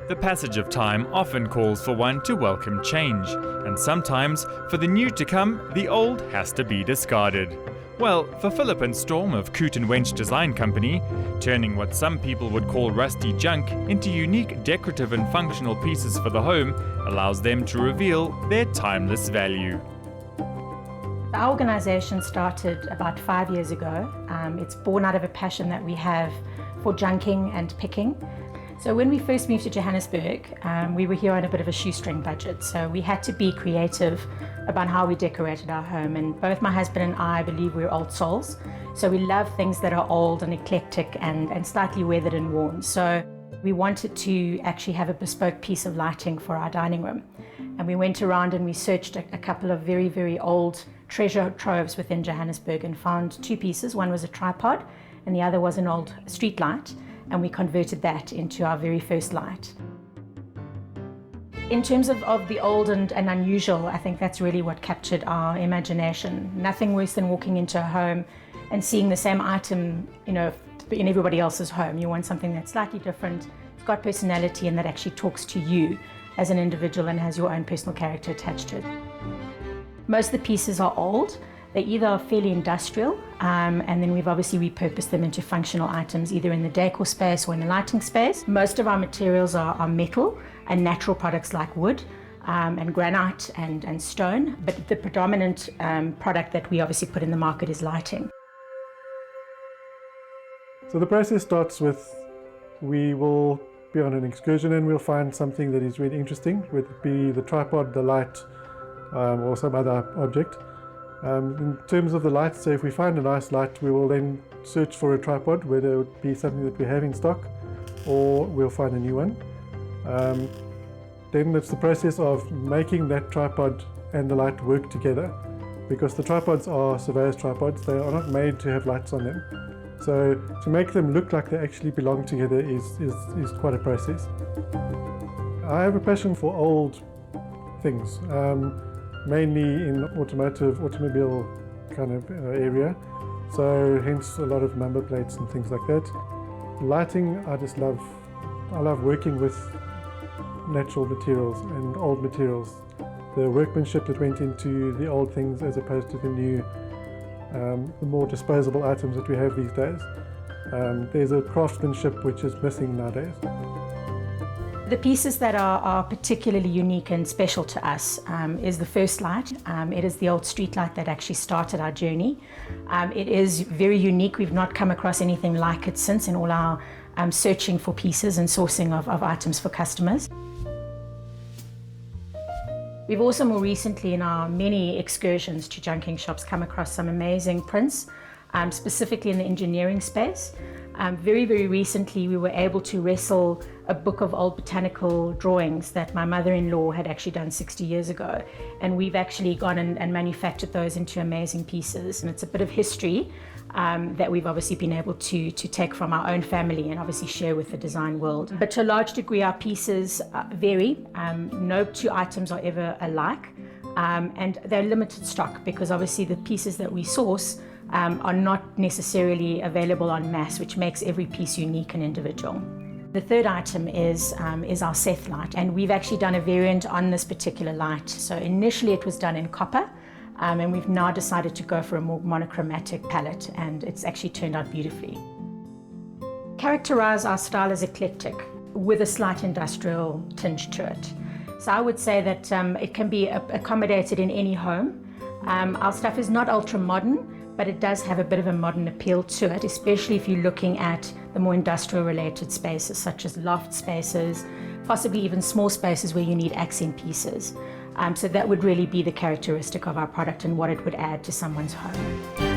The passage of time often calls for one to welcome change, and sometimes, for the new to come, the old has to be discarded. Well, for Phillip and Storm of Coote and Wench Design Company, turning what some people would call rusty junk into unique decorative and functional pieces for the home allows them to reveal their timeless value. Our organisation started about 5 years ago. It's born out of a passion that we have for junking and picking. So when we first moved to Johannesburg, we were here on a bit of a shoestring budget. So we had to be creative about how we decorated our home. And both my husband and I believe we're old souls. So we love things that are old and eclectic and slightly weathered and worn. So we wanted to actually have a bespoke piece of lighting for our dining room. And we went around and we searched a couple of very, very old treasure troves within Johannesburg and found two pieces. One was a tripod and the other was an old street light. And we converted that into our very first light. In terms of the old and unusual, I think that's really what captured our imagination. Nothing worse than walking into a home and seeing the same item, in everybody else's home. You want something that's slightly different, it's got personality, and that actually talks to you as an individual and has your own personal character attached to it. Most of the pieces are old. They either are fairly industrial, and then we've obviously repurposed them into functional items, either in the decor space or in the lighting space. Most of our materials are metal and natural products like wood and granite and stone, but the predominant product that we obviously put in the market is lighting. So the process starts with, we will be on an excursion and we'll find something that is really interesting, whether it be the tripod, the light, or some other object. In terms of the light, so if we find a nice light, we will then search for a tripod, whether it would be something that we have in stock or we'll find a new one. Then it's the process of making that tripod and the light work together, because the tripods are surveyor's tripods. They are not made to have lights on them. So to make them look like they actually belong together is quite a process. I have a passion for old things. Mainly in automobile kind of area, so hence a lot of number plates and things like that. Lighting, I love working with natural materials and old materials. The workmanship that went into the old things as opposed to the new, the more disposable items that we have these days. There's a craftsmanship which is missing nowadays. The pieces that are particularly unique and special to us is the first light. It is the old street light that actually started our journey. It is very unique. We've not come across anything like it since in all our searching for pieces and sourcing of items for customers. We've also more recently in our many excursions to junking shops come across some amazing prints, specifically in the engineering space. Very, very recently we were able to wrestle a book of old botanical drawings that my mother-in-law had actually done 60 years ago. And we've actually gone and manufactured those into amazing pieces. And it's a bit of history that we've obviously been able to take from our own family and obviously share with the design world. But to a large degree our pieces vary. No two items are ever alike. And they're limited stock because obviously the pieces that we source are not necessarily available en masse, which makes every piece unique and individual. The third item is our Seth light, and we've actually done a variant on this particular light. So initially it was done in copper, and we've now decided to go for a more monochromatic palette, and it's actually turned out beautifully. Characterize our style as eclectic with a slight industrial tinge to it. So I would say that it can be accommodated in any home. Our stuff is not ultra modern, but it does have a bit of a modern appeal to it, especially if you're looking at the more industrial related spaces such as loft spaces, possibly even small spaces where you need accent pieces. So that would really be the characteristic of our product and what it would add to someone's home.